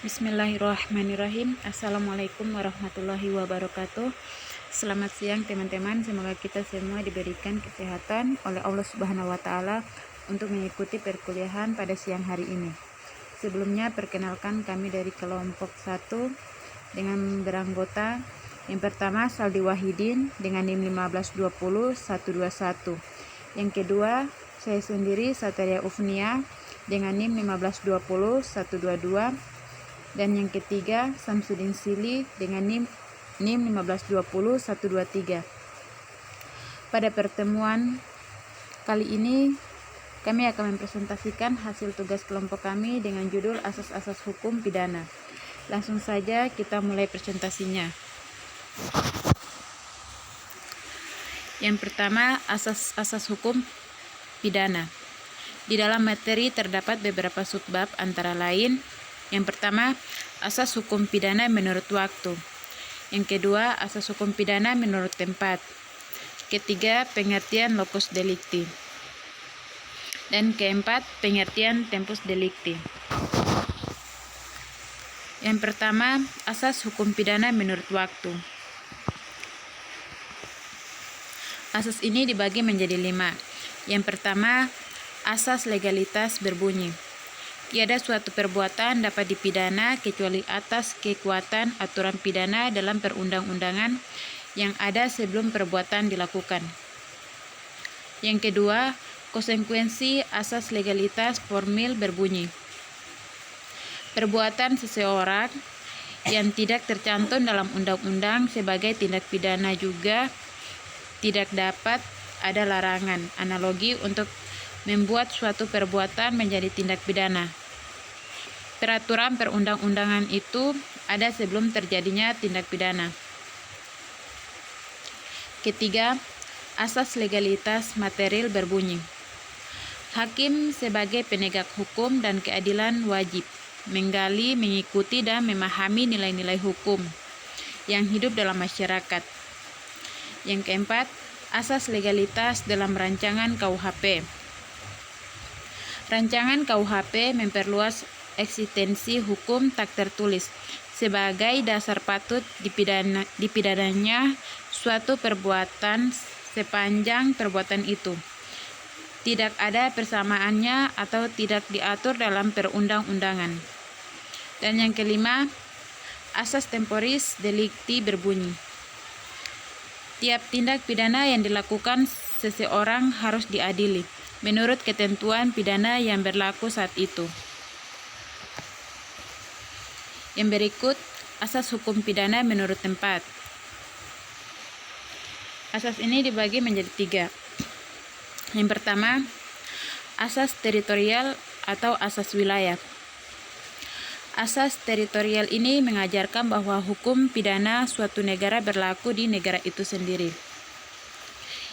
Bismillahirrahmanirrahim. Assalamualaikum warahmatullahi wabarakatuh. Selamat siang teman-teman. Semoga kita semua diberikan kesehatan oleh Allah Subhanahu wa taala untuk mengikuti perkuliahan pada siang hari ini. Sebelumnya perkenalkan kami dari kelompok 1 dengan beranggota yang pertama Saldi Wahidin dengan NIM 1520121. Yang kedua saya sendiri Sataria Ufnia dengan NIM 1520122. Dan yang ketiga Samsudin Sili dengan NIM 1520123. Pada pertemuan kali ini kami akan mempresentasikan hasil tugas kelompok kami dengan judul Asas-asas Hukum Pidana. Langsung saja kita mulai presentasinya. Yang pertama, asas-asas hukum pidana. Di dalam materi terdapat beberapa subbab antara lain: yang pertama, asas hukum pidana menurut waktu. Yang kedua, asas hukum pidana menurut tempat. Ketiga, pengertian locus delicti. Dan keempat, pengertian tempus delicti. Yang pertama, asas hukum pidana menurut waktu. Asas ini dibagi menjadi 5. Yang pertama, asas legalitas berbunyi: tiada suatu perbuatan dapat dipidana kecuali atas kekuatan aturan pidana dalam perundang-undangan yang ada sebelum perbuatan dilakukan. Yang kedua, konsekuensi asas legalitas formil berbunyi: perbuatan seseorang yang tidak tercantum dalam undang-undang sebagai tindak pidana juga tidak dapat ada larangan analogi untuk membuat suatu perbuatan menjadi tindak pidana. Peraturan perundang-undangan itu ada sebelum terjadinya tindak pidana. Ketiga, asas legalitas material berbunyi: hakim sebagai penegak hukum dan keadilan wajib menggali, mengikuti, dan memahami nilai-nilai hukum yang hidup dalam masyarakat. Yang keempat, asas legalitas dalam rancangan KUHP. Rancangan KUHP memperluas eksistensi hukum tak tertulis sebagai dasar patut dipidananya suatu perbuatan sepanjang perbuatan itu tidak ada persamaannya atau tidak diatur dalam perundang-undangan. Dan yang kelima, asas temporis delicti berbunyi: tiap tindak pidana yang dilakukan seseorang harus diadili menurut ketentuan pidana yang berlaku saat itu. Yang berikut, asas hukum pidana menurut tempat. Asas ini dibagi menjadi 3. Yang pertama, asas teritorial atau asas wilayah. Asas teritorial ini mengajarkan bahwa hukum pidana suatu negara berlaku di negara itu sendiri.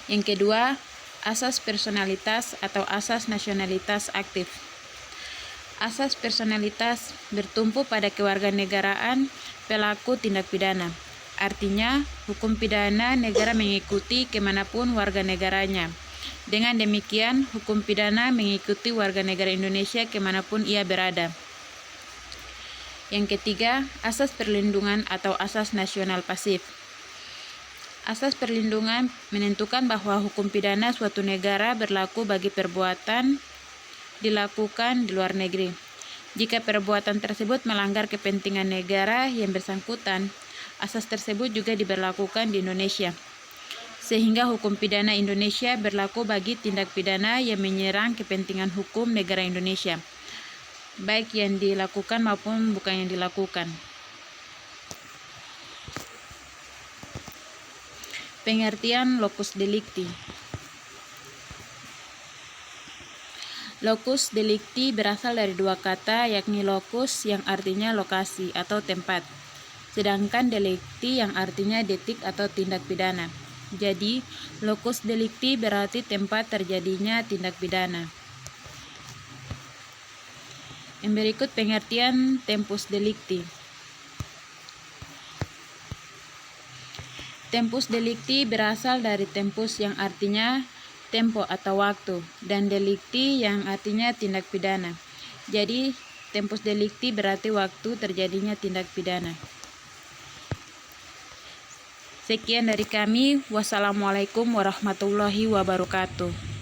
Yang kedua, asas personalitas atau asas nasionalitas aktif. Asas personalitas bertumpu pada kewarganegaraan pelaku tindak pidana. Artinya, hukum pidana negara mengikuti kemanapun warga negaranya. Dengan demikian, hukum pidana mengikuti warga negara Indonesia kemanapun ia berada. Yang ketiga, asas perlindungan atau asas nasional pasif. Asas perlindungan menentukan bahwa hukum pidana suatu negara berlaku bagi perbuatan dilakukan di luar negeri. Jika perbuatan tersebut melanggar kepentingan negara yang bersangkutan, asas tersebut juga diberlakukan di Indonesia. Sehingga hukum pidana Indonesia berlaku bagi tindak pidana yang menyerang kepentingan hukum negara Indonesia, baik yang dilakukan maupun bukan yang dilakukan. Pengertian locus delicti. Locus delicti berasal dari 2 kata, yakni locus yang artinya lokasi atau tempat, sedangkan delicti yang artinya detik atau tindak pidana. Jadi, locus delicti berarti tempat terjadinya tindak pidana. Yang berikut pengertian tempus delicti. Tempus delicti berasal dari tempus yang artinya tempo atau waktu, dan delicti yang artinya tindak pidana. Jadi, Tempus delicti berarti waktu terjadinya tindak pidana. Sekian dari kami. Wassalamualaikum warahmatullahi wabarakatuh.